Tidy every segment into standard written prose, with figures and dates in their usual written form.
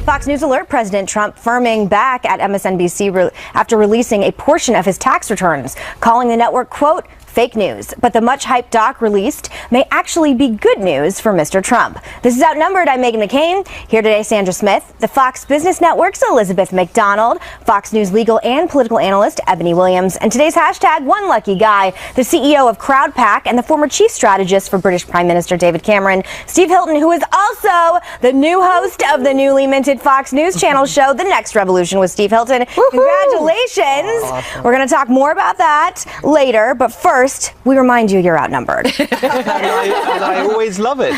Fox News alert: President Trump firming back at MSNBC after releasing a portion of his tax returns, calling the network, quote, fake news. But the much-hyped doc released may actually be good news for Mr. Trump. This is Outnumbered. I'm Meghan McCain. Here today, Sandra Smith, the Fox Business Network's Elizabeth McDonald, Fox News legal and political analyst Ebony Williams, and today's hashtag one lucky guy, the CEO of CrowdPack and the former chief strategist for British Prime Minister David Cameron, Steve Hilton, who is also the new host of the newly minted Fox News Channel show, The Next Revolution with Steve Hilton. Woo-hoo! Congratulations. Awesome. We're going to talk more about that later, but first, we remind you you're outnumbered. I always love it.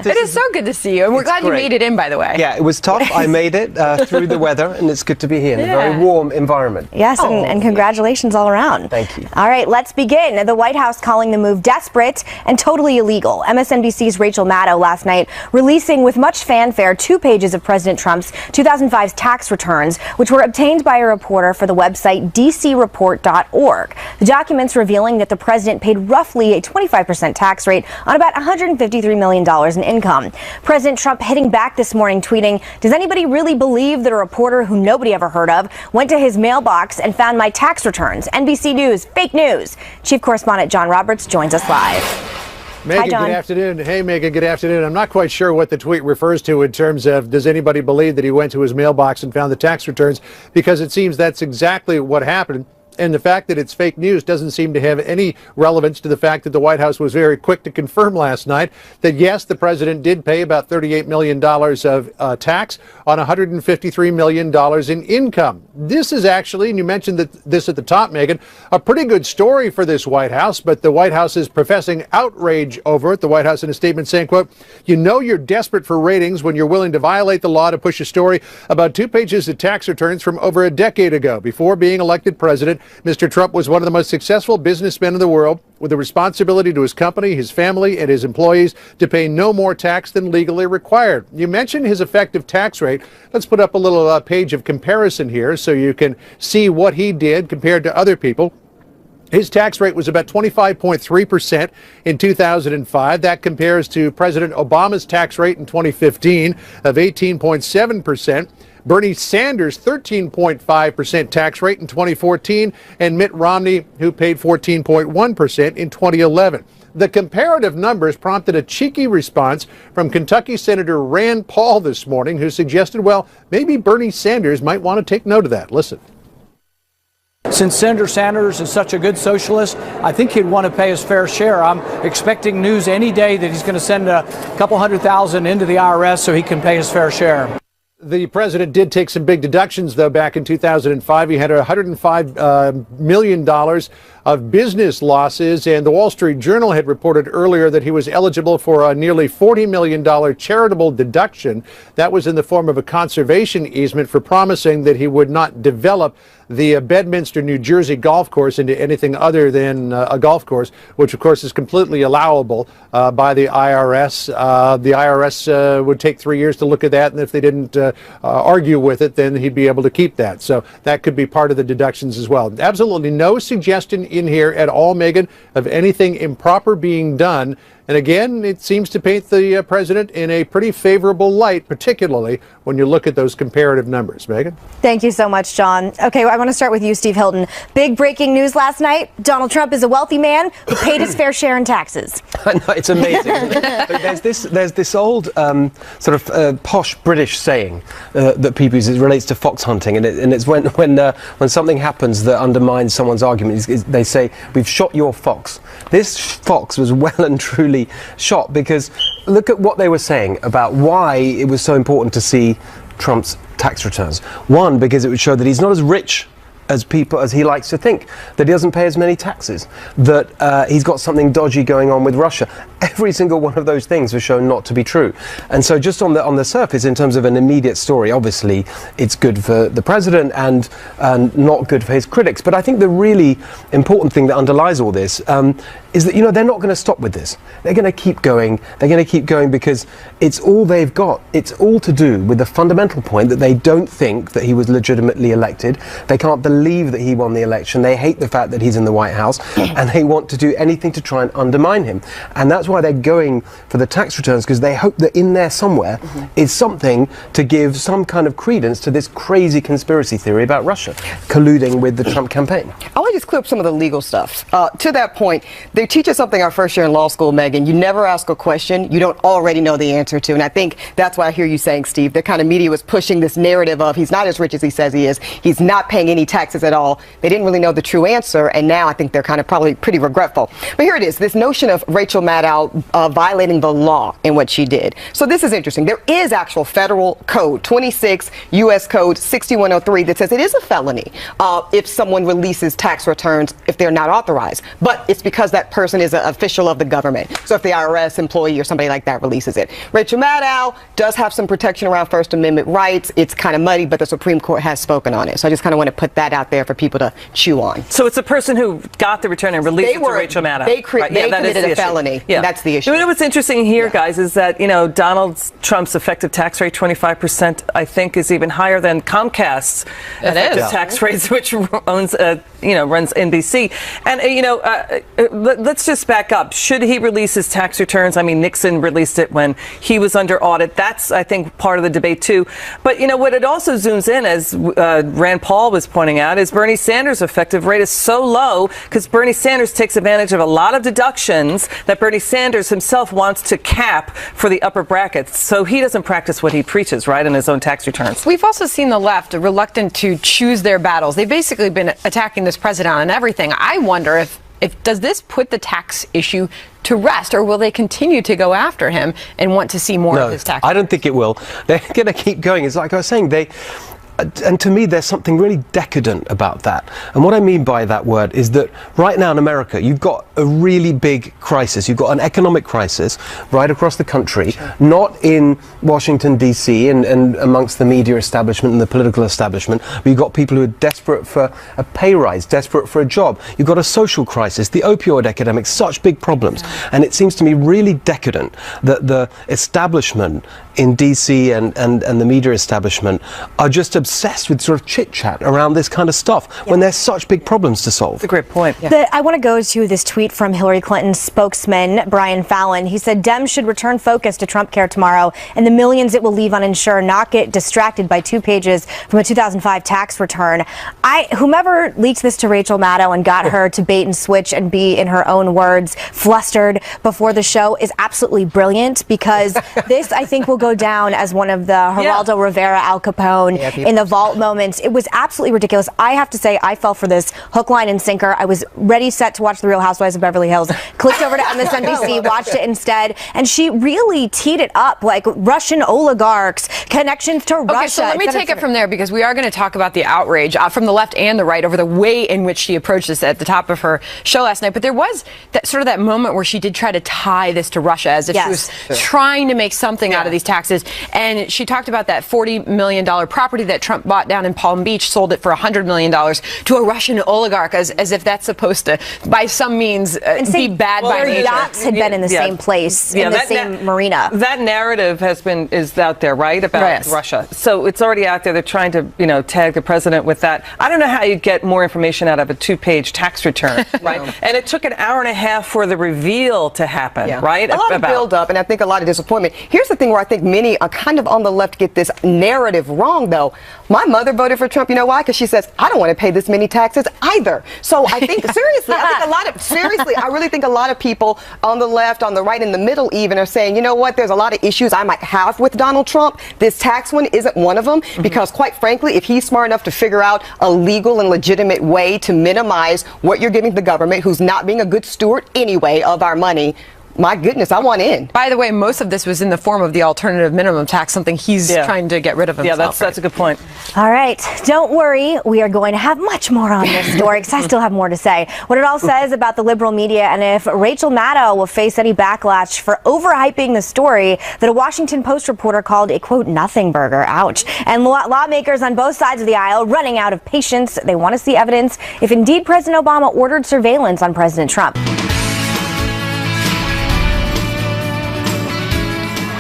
It is so good to see you, and we're glad you made it in, by the way. Yeah, it was tough. I made it through the weather, and it's good to be here in a very warm environment. Yes, and congratulations all around. Thank you. All right, let's begin. The White House calling the move desperate and totally illegal. MSNBC's Rachel Maddow last night releasing with much fanfare 2 pages of President Trump's 2005 tax returns, which were obtained by a reporter for the website dcreport.org. The documents revealing that the president paid roughly a 25% tax rate on about $153 million in income. President Trump hitting back this morning, tweeting, "Does anybody really believe that a reporter who nobody ever heard of went to his mailbox and found my tax returns? NBC News, fake news." Chief correspondent John Roberts joins us live. Meghan, good afternoon. Hey, Meghan, good afternoon. I'm not quite sure what the tweet refers to in terms of does anybody believe that he went to his mailbox and found the tax returns, because it seems that's exactly what happened. And the fact that it's fake news doesn't seem to have any relevance to the fact that the White House was very quick to confirm last night that, yes, the president did pay about $38 million of tax on $153 million in income. This is actually, and you mentioned this at the top, Meghan, a pretty good story for this White House, but the White House is professing outrage over it. The White House in a statement saying, quote, "You know you're desperate for ratings when you're willing to violate the law to push a story about 2 pages of tax returns from over a decade ago. Before being elected president, Mr. Trump was one of the most successful businessmen in the world, with a responsibility to his company, his family, and his employees to pay no more tax than legally required." You mentioned his effective tax rate. Let's put up a little page of comparison here so you can see what he did compared to other people. His tax rate was about 25.3% in 2005. That compares to President Obama's tax rate in 2015 of 18.7%. Bernie Sanders' 13.5% tax rate in 2014, and Mitt Romney, who paid 14.1% in 2011. The comparative numbers prompted a cheeky response from Kentucky Senator Rand Paul this morning, who suggested, well, maybe Bernie Sanders might want to take note of that. Listen. Since Senator Sanders is such a good socialist, I think he'd want to pay his fair share. I'm expecting news any day that he's going to send a couple $100,000 into the IRS so he can pay his fair share. The president did take some big deductions, though, back in 2005. He had $105 million of business losses, and the Wall Street Journal had reported earlier that he was eligible for a nearly $40 million charitable deduction. That was in the form of a conservation easement for promising that he would not develop the Bedminster, New Jersey golf course into anything other than a golf course, which, of course, is completely allowable by the IRS. The IRS would take 3 years to look at that, and if they didn't argue with it, then he'd be able to keep that. So that could be part of the deductions as well. Absolutely no suggestion in here at all, Meghan, of anything improper being done. And again, it seems to paint the president in a pretty favorable light, particularly when you look at those comparative numbers. Meghan? Thank you so much, John. Okay, I want to start with you, Steve Hilton. Big breaking news last night. Donald Trump is a wealthy man who paid his fair share in taxes. I know, it's amazing. There's this old sort of posh British saying that people use. It relates to fox hunting, and it's when something happens that undermines someone's argument, they say, "We've shot your fox." This fox was well and truly shot, because look at what they were saying about why it was so important to see Trump's tax returns. One, because it would show that he's not as rich as he likes to think, that he doesn't pay as many taxes, that he's got something dodgy going on with Russia. Every single one of those things was shown not to be true. And so just on the surface, in terms of an immediate story, obviously it's good for the president and not good for his critics. But I think the really important thing that underlies all this is that, they're not going to stop with this. They're going to keep going. They're going to keep going because it's all they've got. It's all to do with the fundamental point that they don't think that he was legitimately elected. They can't believe believe that he won the election. They hate the fact that he's in the White House, and they want to do anything to try and undermine him. And that's why they're going for the tax returns, because they hope that in there somewhere is something to give some kind of credence to this crazy conspiracy theory about Russia colluding with the Trump campaign. I want to just clear up some of the legal stuff. To that point, they teach us something our first year in law school, Megan. You never ask a question you don't already know the answer to. And I think that's why I hear you saying, Steve, the kind of media was pushing this narrative of he's not as rich as he says he is. He's not paying any taxes at all. They didn't really know the true answer. And now I think they're kind of probably pretty regretful. But here it is, this notion of Rachel Maddow violating the law in what she did. So this is interesting. There is actual federal code, 26 U.S. Code 6103, that says it is a felony if someone releases tax returns if they're not authorized. But it's because that person is an official of the government. So if the IRS employee or somebody like that releases it. Rachel Maddow does have some protection around First Amendment rights. It's kind of muddy, but the Supreme Court has spoken on it. So I just kind of want to put that out there for people to chew on. So it's a person who got the return and released it to Rachel Maddow. They committed a felony. Yeah. That's the issue. You know what's interesting here, guys, is that, you know, Donald Trump's effective tax rate, 25%, I think, is even higher than Comcast's effective tax rates, which owns, runs NBC. And, let's just back up. Should he release his tax returns? I mean, Nixon released it when he was under audit. That's, I think, part of the debate, too. But, you know, what it also zooms in, as Rand Paul was pointing out, is Bernie Sanders' effective rate is so low because Bernie Sanders takes advantage of a lot of deductions that Bernie Sanders himself wants to cap for the upper brackets. So he doesn't practice what he preaches, right, in his own tax returns. We've also seen the left reluctant to choose their battles. They've basically been attacking this president on everything. I wonder if does this put the tax issue to rest, or will they continue to go after him and want to see more of his tax? I don't think it will. They're going to keep going. It's like I was saying, and to me, there's something really decadent about that. And what I mean by that word is that right now in America, you've got a really big crisis. You've got an economic crisis right across the country, not in Washington, D.C. and amongst the media establishment and the political establishment. But you've got people who are desperate for a pay rise, desperate for a job. You've got a social crisis, the opioid epidemic, such big problems. And it seems to me really decadent that the establishment in D.C. and the media establishment are just obsessed with sort of chit-chat around this kind of stuff when there's such big problems to solve. That's a great point. I want to go to this tweet from Hillary Clinton's spokesman, Brian Fallon. He said, Dems should return focus to Trump Care tomorrow and the millions it will leave uninsured, not get distracted by 2 pages from a 2005 tax return. Whomever leaked this to Rachel Maddow and got her to bait and switch and be, in her own words, flustered before the show is absolutely brilliant, because this, I think, will go down as one of the Geraldo Rivera, Al Capone in the vault moments. It was absolutely ridiculous. I have to say, I fell for this hook, line, and sinker. I was ready, set to watch The Real Housewives of Beverly Hills, clicked over to MSNBC, watched it instead, and she really teed it up like Russian oligarchs, connections to Russia. Okay, so let me take it from there, because we are going to talk about the outrage from the left and the right over the way in which she approached this at the top of her show last night. But there was that moment where she did try to tie this to Russia, as if she was trying to make something out of these taxes. And she talked about that $40 million property that Trump bought down in Palm Beach, sold it for $100 million to a Russian oligarch, as if that's supposed to, by some means, be bad by nature. Their yachts had been in the same place, in the same marina. That narrative is out there, right, about Russia. So it's already out there. They're trying to, tag the president with that. I don't know how you get more information out of a 2-page tax return, right? And it took an hour and a half for the reveal to happen, right? A lot of build-up, and I think a lot of disappointment. Here's the thing where I think many are kind of on the left get this narrative wrong, though. My mother voted for Trump. You know why? Because she says, I don't want to pay this many taxes either. So I think, seriously, I really think a lot of people on the left, on the right, in the middle even, are saying, you know what, there's a lot of issues I might have with Donald Trump. This tax one isn't one of them, because quite frankly, if he's smart enough to figure out a legal and legitimate way to minimize what you're giving the government, who's not being a good steward anyway of our money, my goodness, I want in. By the way, most of this was in the form of the alternative minimum tax, something he's trying to get rid of himself. Yeah, that's a good point. All right. Don't worry. We are going to have much more on this story, because I still have more to say. What it all says about the liberal media, and if Rachel Maddow will face any backlash for overhyping the story that a Washington Post reporter called a, quote, nothing burger. Ouch. And lawmakers on both sides of the aisle running out of patience. They want to see evidence if indeed President Obama ordered surveillance on President Trump.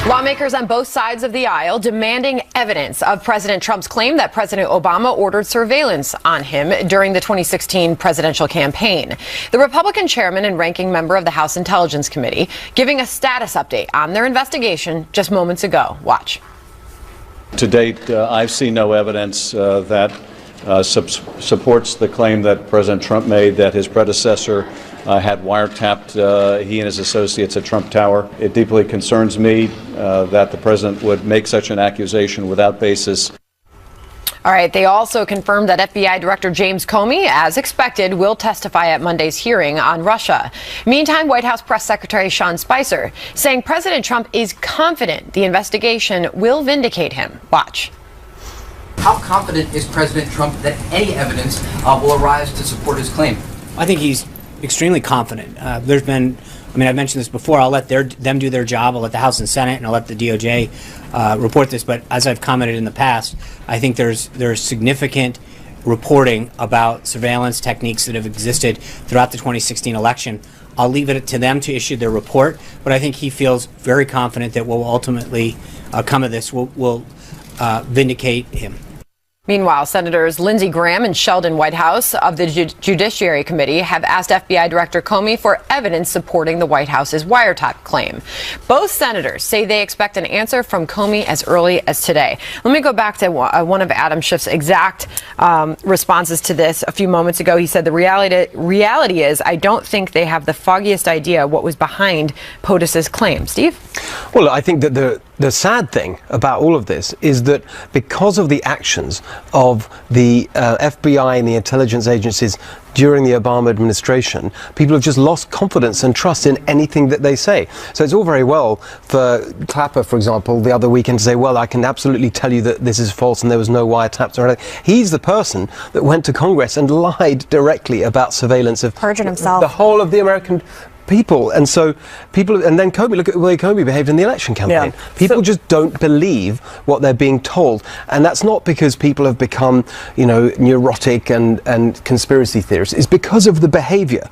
Lawmakers on both sides of the aisle demanding evidence of President Trump's claim that President Obama ordered surveillance on him during the 2016 presidential campaign. The Republican chairman and ranking member of the House Intelligence Committee giving a status update on their investigation just moments ago. Watch. To date, I've seen no evidence that supports the claim that President Trump made that his predecessor had wiretapped he and his associates at Trump Tower. It deeply concerns me that the president would make such an accusation without basis. All right. They also confirmed that FBI Director James Comey, as expected, will testify at Monday's hearing on Russia. Meantime, White House Press Secretary Sean Spicer saying President Trump is confident the investigation will vindicate him. Watch. How confident is President Trump that any evidence will arise to support his claim? I think he's extremely confident. There's been, I mean, I've mentioned this before, I'll let them do their job, I'll let the House and Senate, and I'll let the DOJ report this, but as I've commented in the past, I think there's significant reporting about surveillance techniques that have existed throughout the 2016 election. I'll leave it to them to issue their report, but I think he feels very confident that what will ultimately come of this will vindicate him. Meanwhile, Senators Lindsey Graham and Sheldon Whitehouse of the Judiciary Committee have asked FBI Director Comey for evidence supporting the White House's wiretap claim. Both senators say they expect an answer from Comey as early as today. Let me go back to one of Adam Schiff's exact responses to this a few moments ago. He said the reality is I don't think they have the foggiest idea what was behind POTUS's claim. Steve? Well, I think that the sad thing about all of this is that because of the actions of the FBI and the intelligence agencies during the Obama administration, people have just lost confidence and trust in anything that they say. So it's all very well for Clapper, for example, the other weekend to say, well, I can absolutely tell you that this is false and there was no wiretaps or anything. He's the person that went to Congress and lied directly about surveillance of perjured himself. The whole of the American people. And so people, and then Comey, look at the way Comey behaved in the election campaign. Yeah. People just don't believe what they're being told. And that's not because people have become, you know, neurotic and conspiracy theorists. It's because of the behavior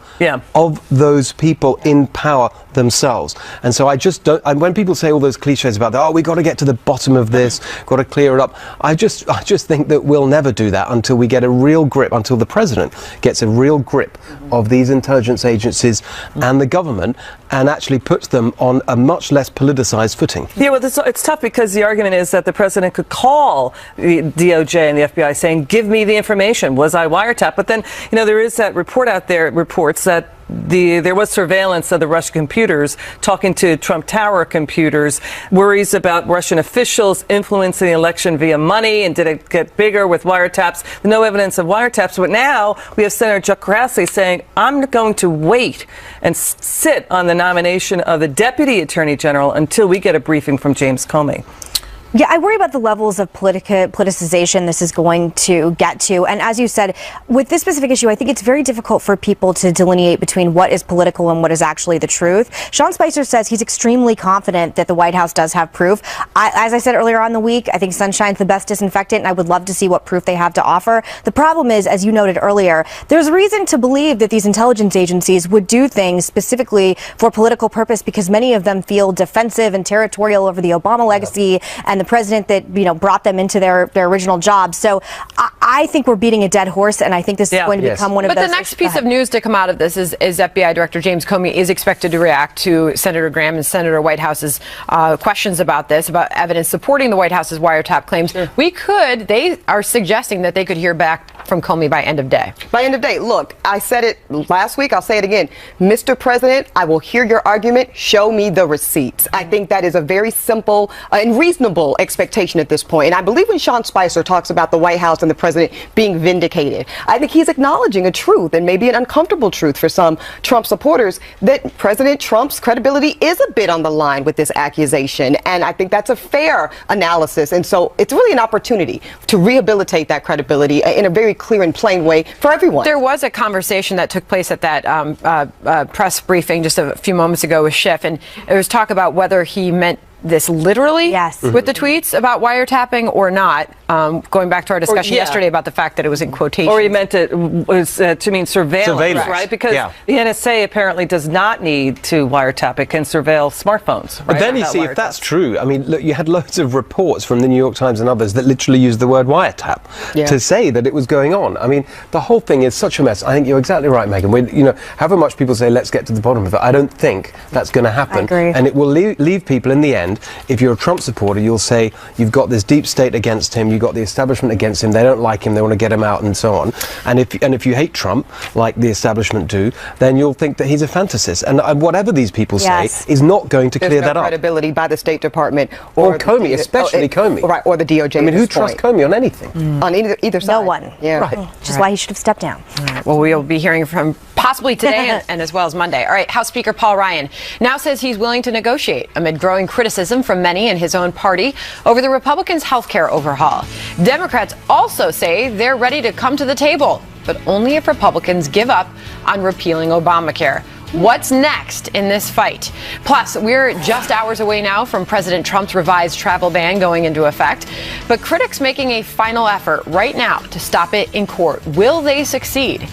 of those people in power themselves. And so I just don't, and when people say all those cliches about, oh, we got to get to the bottom of this, got to clear it up, I just think that we'll never do that until we get a real grip, until the president gets a real grip of these intelligence agencies and the government and actually puts them on a much less politicized footing. Yeah, well, it's tough because the argument is that the president could call the DOJ and the FBI saying, give me the information, was I wiretapped? But then, you know, there is that report out there, reports that there was surveillance of the Russian computers, talking to Trump Tower computers, worries about Russian officials influencing the election via money, and did it get bigger with wiretaps? No evidence of wiretaps, but now we have Senator Chuck Grassley saying, I'm going to wait and sit on the nomination of the Deputy Attorney General until we get a briefing from James Comey. Yeah, I worry about the levels of politicization this is going to get to. And as you said, with this specific issue, I think it's very difficult for people to delineate between what is political and what is actually the truth. Sean Spicer says he's extremely confident that the White House does have proof. As I said earlier on in the week, I think sunshine's the best disinfectant, and I would love to see what proof they have to offer. The problem is, as you noted earlier, there's reason to believe that these intelligence agencies would do things specifically for political purpose because many of them feel defensive and territorial over the Obama legacy and the president that, you know, brought them into their original job. So I think we're beating a dead horse, and I think this is going to become one of those. But the next piece of news to come out of this is FBI Director James Comey is expected to react to Senator Graham and Senator Whitehouse's questions about this, about evidence supporting the White House's wiretap claims. Sure. They are suggesting that they could hear back from Comey by end of day. By end of day. Look, I said it last week. I'll say it again. Mr. President, I will hear your argument. Show me the receipts. I think that is a very simple and reasonable expectation at this point. And I believe when Sean Spicer talks about the White House and the president being vindicated, I think he's acknowledging a truth, and maybe an uncomfortable truth for some Trump supporters, that President Trump's credibility is a bit on the line with this accusation. And I think that's a fair analysis. And so it's really an opportunity to rehabilitate that credibility in a very clear and plain way for everyone. There was a conversation that took place at that press briefing just a few moments ago with Schiff, and it was talk about whether he meant this literally Yes. with the tweets about wiretapping or not? Going back to our discussion yesterday about the fact that it was in quotation. Or he meant it was to mean surveillance, right? Because the NSA apparently does not need to wiretap. It can surveil smartphones. Right? But then you see, if that's true, I mean, look, you had loads of reports from the New York Times and others that literally used the word wiretap to say that it was going on. I mean, the whole thing is such a mess. I think you're exactly right, Megan. However much people say, let's get to the bottom of it, I don't think that's going to happen. I agree. And it will leave people in the end. If you're a Trump supporter, you'll say you've got this deep state against him, you've got the establishment against him, they don't like him, they want to get him out and so on. And if you hate Trump, like the establishment do, then you'll think that he's a fantasist. And whatever these people say is not going to clear that up. Credibility by the State Department or Comey, especially Comey. Right, or the DOJ. I mean, who trusts Comey on anything? On either side. No one. Yeah. Right. Which is why he should have stepped down. All right. Well, we'll be hearing from possibly today and as well as Monday. All right. House Speaker Paul Ryan now says he's willing to negotiate amid growing criticism from many in his own party over the Republicans' health care overhaul. Democrats also say they're ready to come to the table, but only if Republicans give up on repealing Obamacare. What's next in this fight? Plus, we're just hours away now from President Trump's revised travel ban going into effect, but critics making a final effort right now to stop it in court. Will they succeed?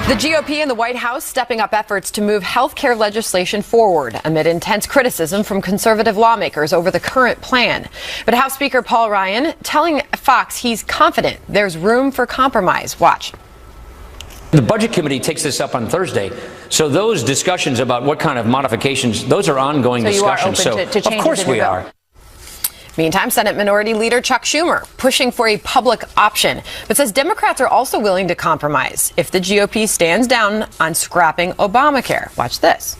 The GOP and the White House stepping up efforts to move health care legislation forward amid intense criticism from conservative lawmakers over the current plan. But House Speaker Paul Ryan telling Fox he's confident there's room for compromise. Watch. The Budget Committee takes this up on Thursday. So those discussions about what kind of modifications, those are ongoing discussions. So you are open to changes? Of course we are. Meantime, Senate Minority Leader Chuck Schumer pushing for a public option, but says Democrats are also willing to compromise if the GOP stands down on scrapping Obamacare. Watch this.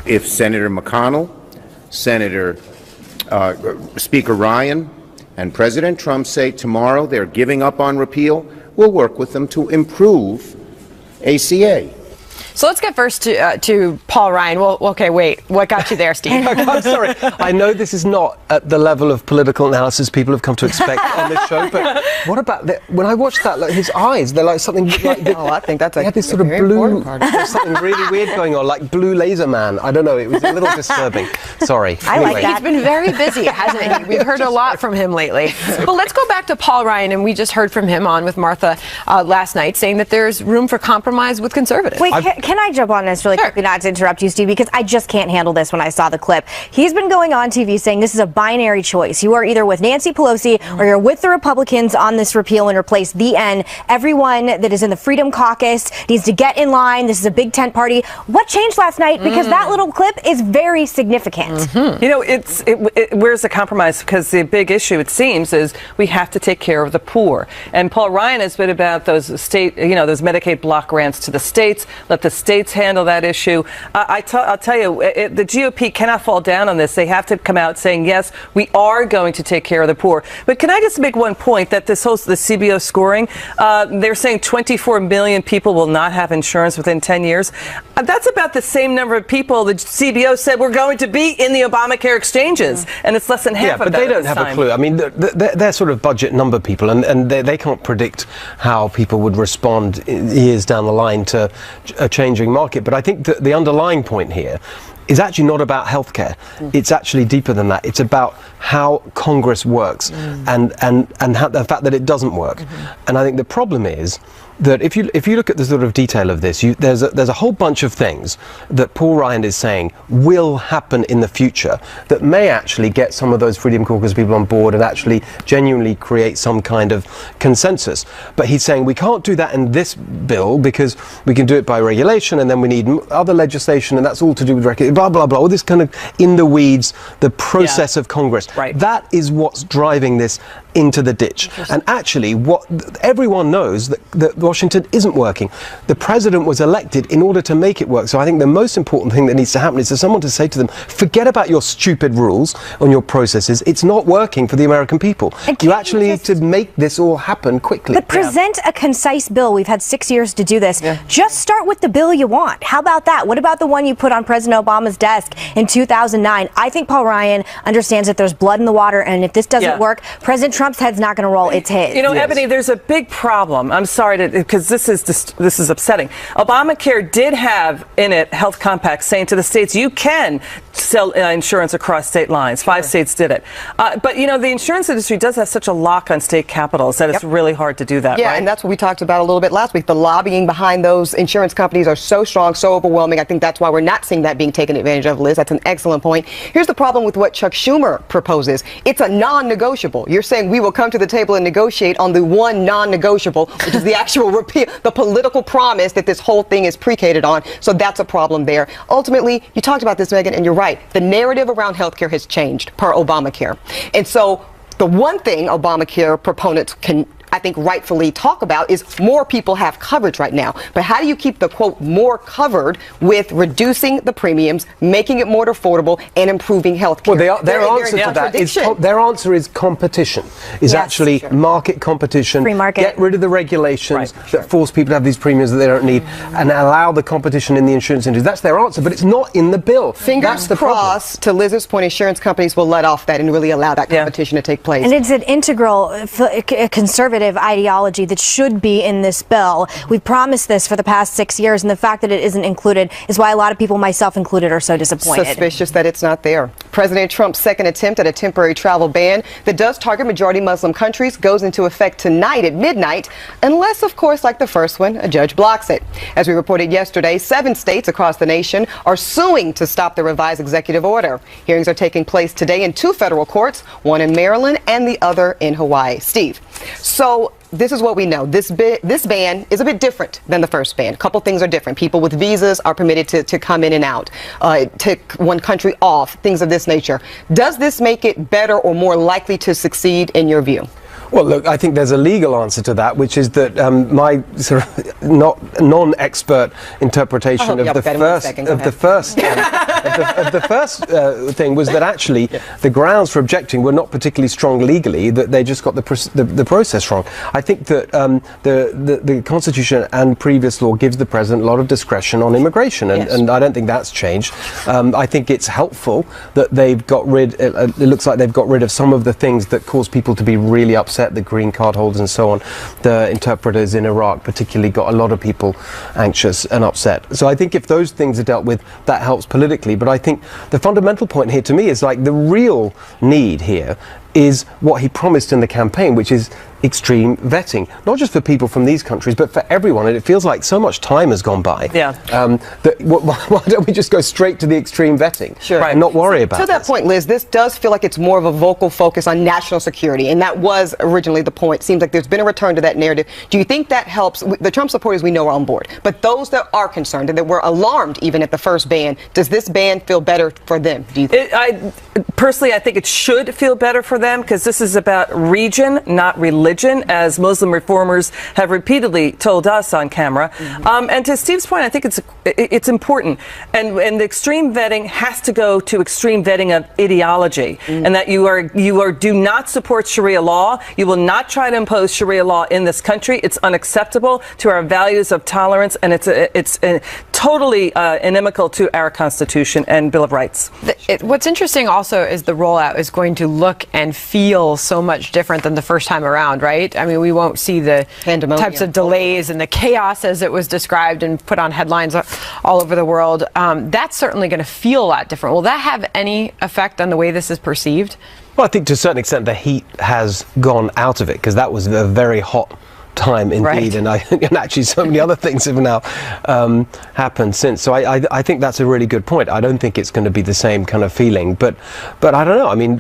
If Senator McConnell, Speaker Ryan, and President Trump say tomorrow they're giving up on repeal, we'll work with them to improve ACA. So let's get first to Paul Ryan. Well, okay, wait. What got you there, Steve? I'm sorry. I know this is not at the level of political analysis people have come to expect on this show, but what about when I watched that, like, his eyes, they're like something like oh, I think that's he had this sort of blue, there's something really weird going on, like Blue Laser Man. I don't know. It was a little disturbing. Sorry. I like that. He's been very busy, hasn't he? We've heard a lot from him lately. But let's go back to Paul Ryan, and we just heard from him on with Martha last night, saying that there's room for compromise with conservatives. Wait, can I jump on this really quickly, not to interrupt you, Steve, because I just can't handle this when I saw the clip. He's been going on TV saying this is a binary choice. You are either with Nancy Pelosi or you're with the Republicans on this repeal and replace. The end. Everyone that is in the Freedom Caucus needs to get in line. This is a big tent party. What changed last night? Because that little clip is very significant. You know, where's the compromise? Because the big issue, it seems, is we have to take care of the poor. And Paul Ryan has been about those those Medicaid block grants to the states. Let the states handle that issue. I'll tell you, the GOP cannot fall down on this. They have to come out saying, yes, we are going to take care of the poor. But can I just make one point that the CBO scoring, they're saying 24 million people will not have insurance within 10 years. That's about the same number of people the CBO said were going to be in the Obamacare exchanges. And it's less than half of that. Yeah, but they don't have a clue. I mean, they're sort of budget number people, and they can't predict how people would respond years down the line to a changing market. But I think that the underlying point here is actually not about healthcare. It's actually deeper than that. It's about how Congress works and how, the fact that it doesn't work. And I think the problem is that if you look at the sort of detail of this, there's a whole bunch of things that Paul Ryan is saying will happen in the future that may actually get some of those Freedom Caucus people on board and actually genuinely create some kind of consensus. But he's saying we can't do that in this bill because we can do it by regulation, and then we need other legislation, and that's all to do with blah blah blah. All this kind of in the weeds, the process of Congress. Right. That is what's driving this into the ditch. And actually, what everyone knows that Washington isn't working. The president was elected in order to make it work. So I think the most important thing that needs to happen is for someone to say to them, forget about your stupid rules on your processes. It's not working for the American people. You actually need to make this all happen quickly. But present a concise bill. We've had 6 years to do this. Just start with the bill you want. How about that? What about the one you put on President Obama's desk in 2009? I think Paul Ryan understands that there's blood in the water, and if this doesn't work, President Trump's head's not going to roll. It's his. You know, Ebony, there's a big problem. I'm sorry because this is upsetting. Obamacare did have in it health compacts saying to the states you can sell insurance across state lines. 5 states did it. But you know, the insurance industry does have such a lock on state capitals that it's really hard to do that. Yeah, right? and that's what we talked about a little bit last week. The lobbying behind those insurance companies are so strong, so overwhelming. I think that's why we're not seeing that being taken advantage of, Liz. That's an excellent point. Here's the problem with what Chuck Schumer proposes. It's a non-negotiable. You're saying we will come to the table and negotiate on the one non-negotiable, which is the actual repeal, the political promise that this whole thing is predicated on. So that's a problem there. Ultimately, you talked about this, Megan, and you're right. The narrative around healthcare has changed per Obamacare. And so the one thing Obamacare proponents can, I think, rightfully talk about is more people have coverage right now. But how do you keep the, quote, more covered with reducing the premiums, making it more affordable, and improving health care? Well, their answer to that is their answer is competition, is actually market competition. Free market. Get rid of the regulations that force people to have these premiums that they don't need and allow the competition in the insurance industry. That's their answer, but it's not in the bill. Fingers crossed, to Liz's point, insurance companies will let off that and really allow that competition to take place. And it's an integral conservative ideology that should be in this bill. We've promised this for the past 6 years, and the fact that it isn't included is why a lot of people, myself included, are so disappointed. Suspicious that it's not there. President Trump's second attempt at a temporary travel ban that does target majority Muslim countries goes into effect tonight at midnight, unless, of course, like the first one, a judge blocks it. As we reported yesterday, 7 states across the nation are suing to stop the revised executive order. Hearings are taking place today in 2 federal courts, one in Maryland and the other in Hawaii. Steve, so this is what we know. This ban is a bit different than the first ban. A couple things are different. People with visas are permitted to come in and out, take one country off, things of this nature. Does this make it better or more likely to succeed in your view? Well, look, I think there's a legal answer to that, which is that my sort of non-expert interpretation of the first thing was that actually the grounds for objecting were not particularly strong legally, that they just got the process wrong. I think that the Constitution and previous law gives the president a lot of discretion on immigration, and I don't think that's changed. I think it's helpful that they've got rid, it looks like they've got rid of some of the things that cause people to be really upset, the green card holders and so on. The interpreters in Iraq particularly got a lot of people anxious and upset. So I think if those things are dealt with, that helps politically. But I think the fundamental point here to me is like the real need here is what he promised in the campaign, which is extreme vetting, not just for people from these countries, but for everyone. And it feels like so much time has gone by. Why don't we just go straight to the extreme vetting and not worry about it? To that point, Liz, this does feel like it's more of a vocal focus on national security, and that was originally the point. Seems like there's been a return to that narrative. Do you think that helps? The Trump supporters we know are on board, but those that are concerned and that were alarmed even at the first ban, does this ban feel better for them, do you think? Personally, I think it should feel better for them because this is about region, not religion, as Muslim reformers have repeatedly told us on camera. And to Steve's point, I think it's important. And the extreme vetting has to go to extreme vetting of ideology, and that you do not support Sharia law. You will not try to impose Sharia law in this country. It's unacceptable to our values of tolerance, and it's totally inimical to our Constitution and Bill of Rights. What's interesting also is the rollout is going to look and feel so much different than the first time around, right? I mean, we won't see the types of delays and the chaos as it was described and put on headlines all over the world. That's certainly going to feel a lot different. Will that have any effect on the way this is perceived? Well, I think to a certain extent the heat has gone out of it, because that was a very hot time indeed, and actually so many other things have now happened since. So I think that's a really good point. I don't think it's going to be the same kind of feeling, but I don't know. I mean,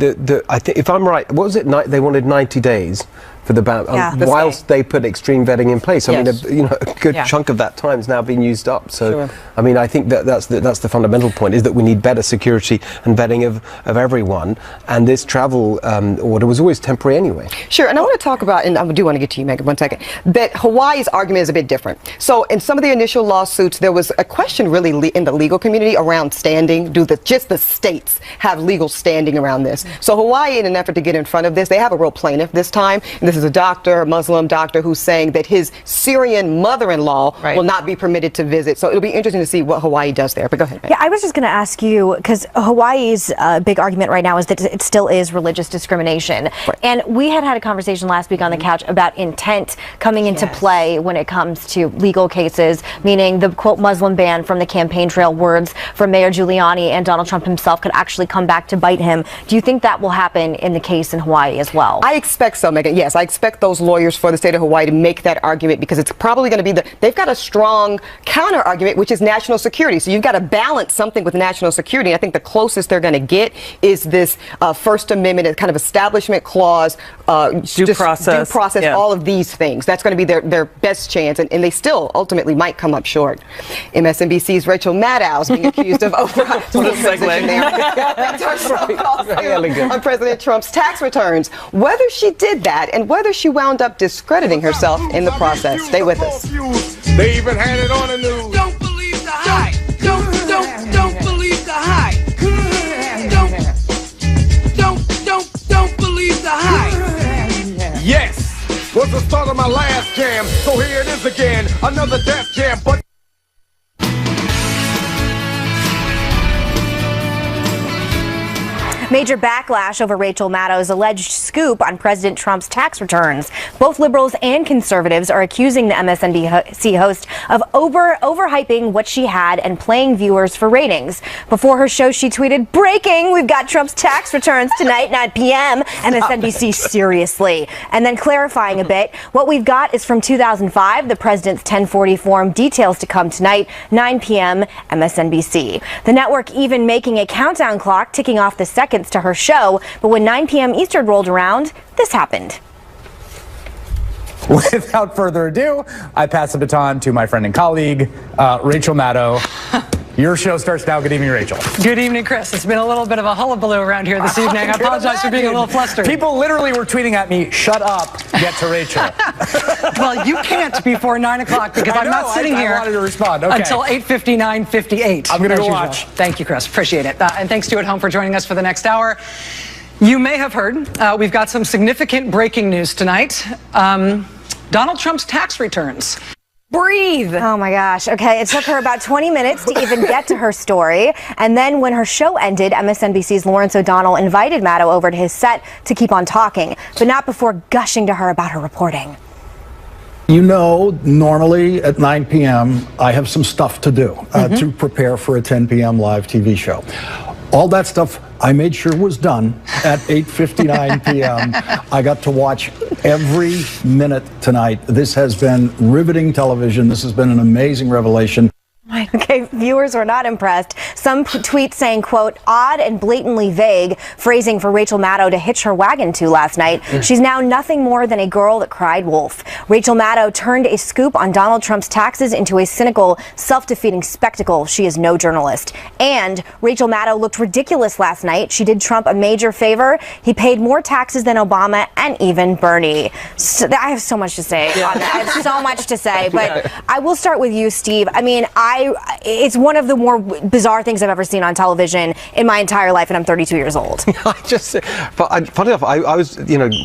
I think if I'm right, what was it? They wanted 90 days for the ban, whilst they put extreme vetting in place. I mean, a good chunk of that time has now been used up. So, I mean, I think that's the fundamental point, is that we need better security and vetting of everyone. And this travel order was always temporary anyway. Sure, and I want to talk about, and I do want to get to you, Megan, 1 second, that Hawaii's argument is a bit different. So in some of the initial lawsuits, there was a question really in the legal community around standing. Do just the states have legal standing around this? So Hawaii, in an effort to get in front of this, they have a real plaintiff this time. And this is a doctor, a Muslim doctor, who's saying that his Syrian mother-in-law will not be permitted to visit. So it'll be interesting to see what Hawaii does there. But go ahead, Megan. Yeah, I was just going to ask you, because Hawaii's big argument right now is that it still is religious discrimination. And we had a conversation last week on the couch about intent coming into play when it comes to legal cases, meaning the quote Muslim ban from the campaign trail, words from Mayor Giuliani and Donald Trump himself could actually come back to bite him. Do you think that will happen in the case in Hawaii as well? I expect so, Megan. Yes, I expect those lawyers for the state of Hawaii to make that argument, because it's probably going to be they've got a strong counter argument, which is national security. So you've got to balance something with national security. I think the closest they're going to get is this First Amendment kind of establishment clause, due process, all of these things. That's going to be their best chance, and they still ultimately might come up short. MSNBC's Rachel Maddow is being accused of on President Trump's tax returns. Whether she did that and whether she wound up discrediting herself in the process. Stay with us. They even had it on the news. Don't believe the hype. Don't believe the hype. Don't believe the hype. Yes, was the start of my last jam. So here it is again, another death jam. But Major backlash over Rachel Maddow's alleged scoop on President Trump's tax returns. Both liberals and conservatives are accusing the MSNBC host of overhyping what she had and playing viewers for ratings. Before her show, she tweeted, "Breaking, we've got Trump's tax returns tonight, 9 p.m. MSNBC, seriously." And then clarifying a bit, what we've got is from 2005, the president's 1040 form, details to come tonight, 9 p.m. MSNBC. The network even making a countdown clock ticking off the seconds to her show, but when 9 p.m. Eastern rolled around, this happened. Without further ado, I pass the baton to my friend and colleague, Rachel Maddow. Your show starts now. Good evening, Rachel. Good evening, Chris. It's been a little bit of a hullabaloo around here this evening. I apologize for being a little flustered. People literally were tweeting at me, "Shut up, get to Rachel." Well, you can't before 9 o'clock because I'm not sitting here I wanted to respond. Okay. until 8:59:58. I'm going to go watch. Thank you, Chris. Appreciate it. And thanks to you at home for joining us for the next hour. You may have heard we've got some significant breaking news tonight. Donald Trump's tax returns. Breathe. Oh my gosh. Okay, it took her about 20 minutes to even get to her story. And then when her show ended, MSNBC's Lawrence O'Donnell invited Maddow over to his set to keep on talking, but not before gushing to her about her reporting. You know, normally at 9 p.m., I have some stuff to do to prepare for a 10 p.m. live TV show. All that stuff I made sure was done at 8:59 p.m. I got to watch every minute tonight. This has been riveting television. This has been an amazing revelation. Okay, viewers were not impressed. Some tweets saying, quote, "odd and blatantly vague," phrasing for Rachel Maddow to hitch her wagon to last night. She's now nothing more than a girl that cried wolf. Rachel Maddow turned a scoop on Donald Trump's taxes into a cynical, self-defeating spectacle. She is no journalist. And Rachel Maddow looked ridiculous last night. She did Trump a major favor. He paid more taxes than Obama and even Bernie. So, I have so much to say on that. I have so much to say, but I will start with you, Steve. I mean, it's one of the more bizarre things I've ever seen on television in my entire life, and I'm 32 years old. Funny enough, I was,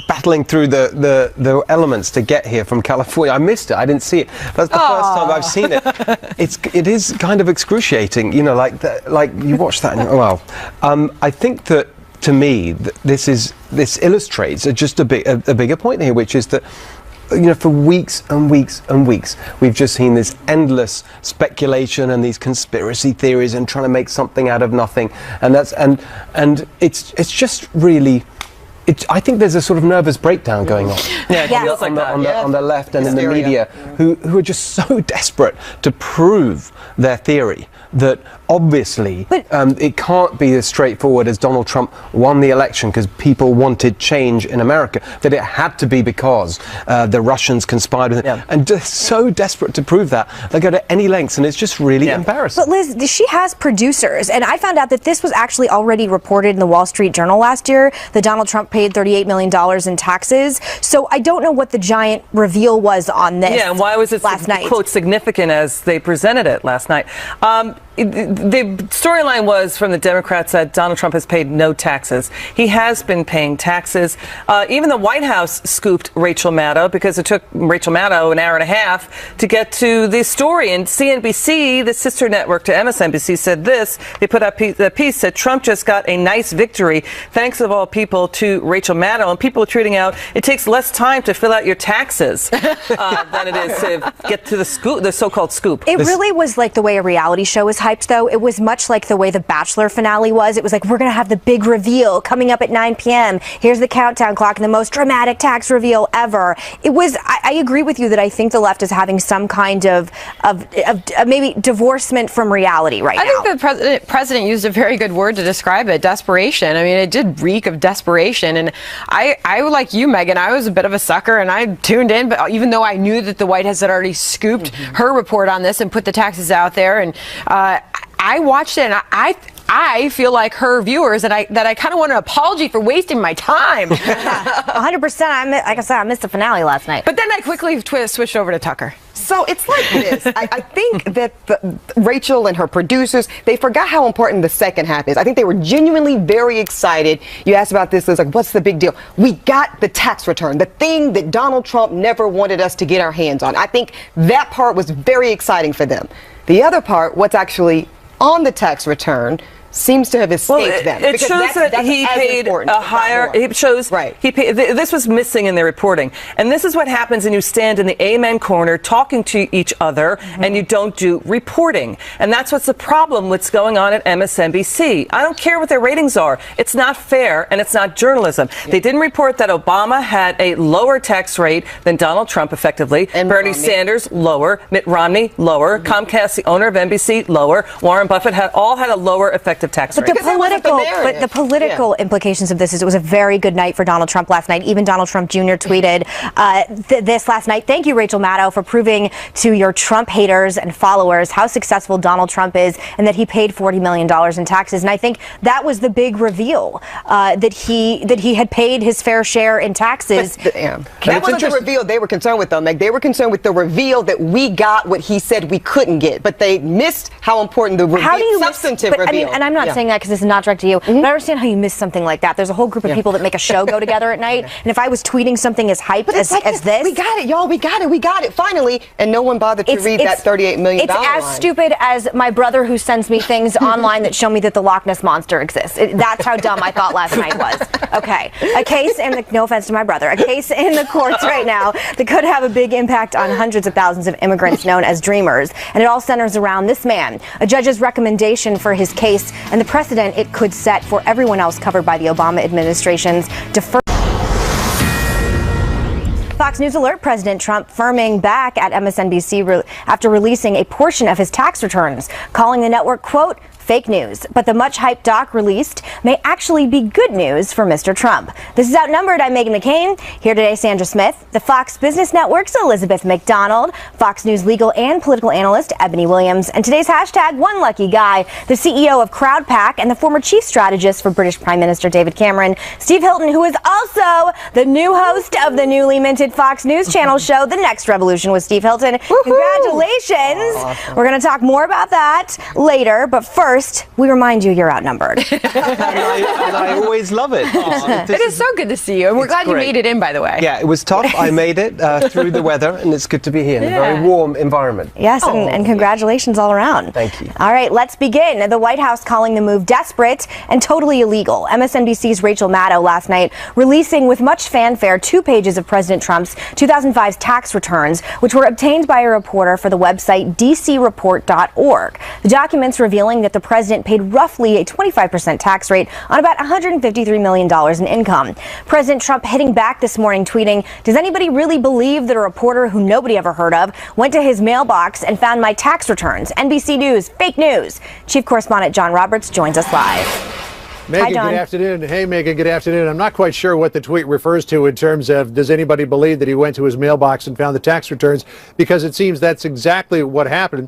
battling through the elements to get here from California. I missed it. I didn't see it. That's the first time I've seen it. It is kind of excruciating, like you watch that and, well, I think that, to me, this illustrates just a bigger point here, which is that, for weeks and weeks and weeks, we've just seen this endless speculation and these conspiracy theories and trying to make something out of nothing, and it's just really, I think there's a sort of nervous breakdown going on. Yeah, it feels like that. On the left and Hysteria. in the media, who are just so desperate to prove their theory that obviously it can't be as straightforward as Donald Trump won the election because people wanted change in America, that it had to be because the Russians conspired with it. And just so desperate to prove that, they go to any lengths, and it's just really embarrassing. But Liz, she has producers, and I found out that this was actually already reported in the Wall Street Journal last year, that Donald Trump paid $38 million in taxes. So I don't know what the giant reveal was on this. Yeah, and why was it last night? Quote, significant as they presented it last night? The storyline was from the Democrats that Donald Trump has paid no taxes. He has been paying taxes. Even the White House scooped Rachel Maddow because it took Rachel Maddow an hour and a half to get to the story. And CNBC, the sister network to MSNBC, said this. They put up the piece that Trump just got a nice victory, thanks of all people to Rachel Maddow. And people are tweeting out, it takes less time to fill out your taxes than it is to get to the scoop, the so-called scoop. It really was like the way a reality show is hyped, though. It was much like the way the Bachelor finale was. It was like, we're going to have the big reveal coming up at 9 p.m. Here's the countdown clock and the most dramatic tax reveal ever. It was, I agree with you that I think the left is having some kind of maybe divorcement from reality right now. I think the president used a very good word to describe it, desperation. I mean, it did reek of desperation. And I like you, Megan, I was a bit of a sucker and I tuned in, but even though I knew that the White House had already scooped her report on this and put the taxes out there, and I watched it, and I feel like her viewers that I kind of want an apology for wasting my time. 100%. Like I said, I missed the finale last night. But then I quickly switched over to Tucker. So it's like this. I think that Rachel and her producers, they forgot how important the second half is. I think they were genuinely very excited. You asked about this, it was like, what's the big deal? We got the tax return, the thing that Donald Trump never wanted us to get our hands on. I think that part was very exciting for them. The other part, what's actually on the tax return, seems to have escaped them. It shows that he paid a higher. It shows he paid. This was missing in their reporting, and this is what happens when you stand in the amen corner talking to each other and you don't do reporting. And that's what's the problem. What's going on at MSNBC? I don't care what their ratings are. It's not fair and it's not journalism. They didn't report that Obama had a lower tax rate than Donald Trump, effectively. And Bernie Sanders lower, Mitt Romney lower, Comcast, the owner of NBC, lower. Warren Buffett all had a lower effective tax rate. But the political implications of this is it was a very good night for Donald Trump last night. Even Donald Trump Jr. tweeted this last night. Thank you, Rachel Maddow, for proving to your Trump haters and followers how successful Donald Trump is and that he paid $40 million in taxes. And I think that was the big reveal, that he had paid his fair share in taxes. That wasn't the reveal they were concerned with, though, Meg. They were concerned with the reveal that we got what he said we couldn't get. But they missed how important the substantive reveal. I mean, and I'm not saying that because this is not direct to you, but I understand how you miss something like that. There's a whole group of people that make a show go together at night, and if I was tweeting something as hyped as this, we got it, y'all, we got it, finally, and no one bothered to read that $38 million It's as stupid as my brother who sends me things online that show me that the Loch Ness Monster exists. That's how dumb I thought last night was. Okay, a case in the, no offense to my brother, a case in the courts right now that could have a big impact on hundreds of thousands of immigrants known as Dreamers, and it all centers around this man, a judge's recommendation for his case, and the precedent it could set for everyone else covered by the Obama administration's deferred. Fox News alert: President Trump firming back at MSNBC after releasing a portion of his tax returns, calling the network, quote, fake news. But the much-hyped doc released may actually be good news for Mr. Trump. This is Outnumbered. I'm Megan McCain. Here today, Sandra Smith, the Fox Business Network's Elizabeth McDonald, Fox News legal and political analyst Ebony Williams, and today's hashtag One Lucky Guy, the CEO of CrowdPack and the former chief strategist for British Prime Minister David Cameron, Steve Hilton, who is also the new host of the newly minted Fox News Channel show, The Next Revolution with Steve Hilton. Woo-hoo! Congratulations. Awesome. We're going to talk more about that later, but first, we remind you you're outnumbered. and I always love it. It is so good to see you. And we're glad you made it in, by the way. Yeah, it was tough. I made it through the weather, and it's good to be here in a very warm environment. Yes, and congratulations all around. Thank you. All right, let's begin. The White House calling the move desperate and totally illegal. MSNBC's Rachel Maddow last night releasing with much fanfare 2 pages of President Trump's 2005 tax returns, which were obtained by a reporter for the website dcreport.org. The documents revealing that the president paid roughly a 25% tax rate on about $153 million in income. President Trump hitting back this morning, tweeting, "Does anybody really believe that a reporter who nobody ever heard of went to his mailbox and found my tax returns? NBC News, fake news." Chief correspondent John Roberts joins us live. Megan, good afternoon. Hey, Megan, good afternoon. I'm not quite sure what the tweet refers to in terms of does anybody believe that he went to his mailbox and found the tax returns, because it seems that's exactly what happened.